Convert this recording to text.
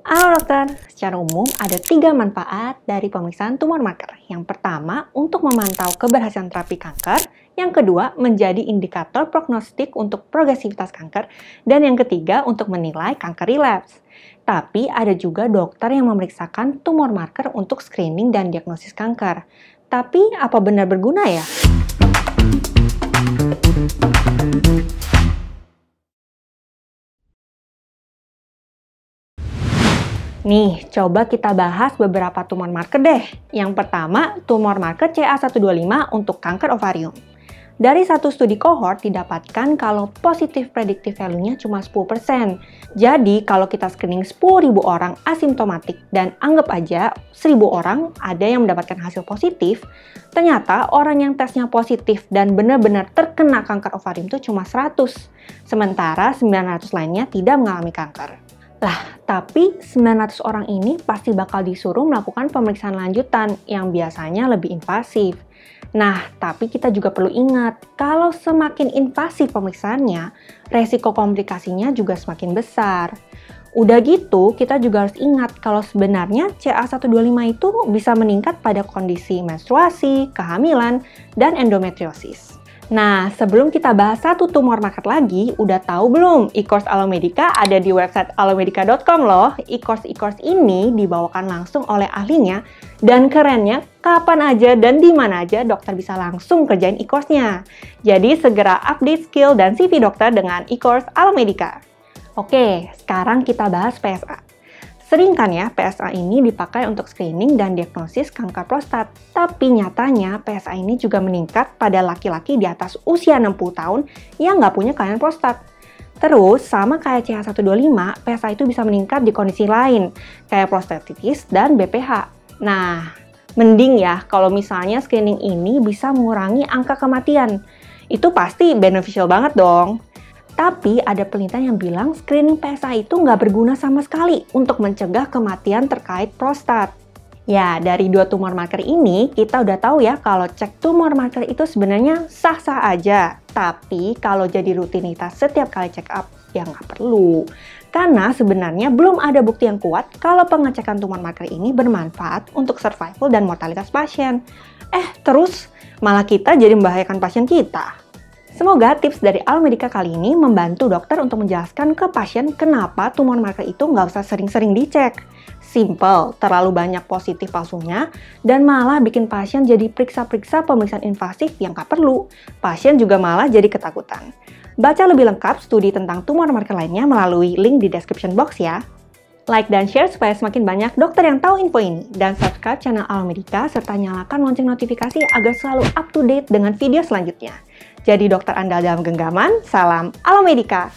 Halo dokter, secara umum ada 3 manfaat dari pemeriksaan tumor marker. Yang pertama, untuk memantau keberhasilan terapi kanker. Yang kedua, menjadi indikator prognostik untuk progresivitas kanker. Dan yang ketiga, untuk menilai kanker relapse. Tapi ada juga dokter yang memeriksakan tumor marker untuk screening dan diagnosis kanker. Tapi apa benar berguna ya? Nih, coba kita bahas beberapa tumor marker deh. Yang pertama, tumor marker CA125 untuk kanker ovarium. Dari satu studi kohort didapatkan kalau positif predictive value-nya cuma 10%. Jadi, kalau kita screening 10.000 orang asimptomatik dan anggap aja 1.000 orang ada yang mendapatkan hasil positif, ternyata orang yang tesnya positif dan benar-benar terkena kanker ovarium itu cuma 100. Sementara 900 lainnya tidak mengalami kanker. Lah, tapi 900 orang ini pasti bakal disuruh melakukan pemeriksaan lanjutan yang biasanya lebih invasif. Nah, tapi kita juga perlu ingat, kalau semakin invasif pemeriksaannya, resiko komplikasinya juga semakin besar. Udah gitu, kita juga harus ingat kalau sebenarnya CA125 itu bisa meningkat pada kondisi menstruasi, kehamilan, dan endometriosis. Nah, sebelum kita bahas satu tumor marker lagi, udah tahu belum e-course Alomedica ada di website alomedica.com loh. E-course ini dibawakan langsung oleh ahlinya, dan kerennya kapan aja dan di mana aja dokter bisa langsung kerjain e-course-nya. Jadi segera update skill dan CV dokter dengan e-course Alomedica. Oke, sekarang kita bahas PSA. Sering kan ya PSA ini dipakai untuk screening dan diagnosis kanker prostat. Tapi nyatanya PSA ini juga meningkat pada laki-laki di atas usia 60 tahun yang nggak punya kelainan prostat. Terus sama kayak CH125, PSA itu bisa meningkat di kondisi lain, kayak prostatitis dan BPH. Nah, mending ya kalau misalnya screening ini bisa mengurangi angka kematian. Itu pasti beneficial banget dong. Tapi ada penelitian yang bilang screening PSA itu nggak berguna sama sekali untuk mencegah kematian terkait prostat. Ya, dari 2 tumor marker ini, kita udah tahu ya kalau cek tumor marker itu sebenarnya sah-sah aja. Tapi kalau jadi rutinitas setiap kali check up, ya nggak perlu. Karena sebenarnya belum ada bukti yang kuat kalau pengecekan tumor marker ini bermanfaat untuk survival dan mortalitas pasien. Terus malah kita jadi membahayakan pasien kita. Semoga tips dari Alomedica kali ini membantu dokter untuk menjelaskan ke pasien kenapa tumor marker itu nggak usah sering-sering dicek. Simple, terlalu banyak positif palsunya, dan malah bikin pasien jadi periksa-periksa pemeriksaan invasif yang nggak perlu. Pasien juga malah jadi ketakutan. Baca lebih lengkap studi tentang tumor marker lainnya melalui link di description box ya. Like dan share supaya semakin banyak dokter yang tahu info ini. Dan subscribe channel Alomedica serta nyalakan lonceng notifikasi agar selalu up to date dengan video selanjutnya. Jadi dokter andal dalam genggaman, salam Alomedica!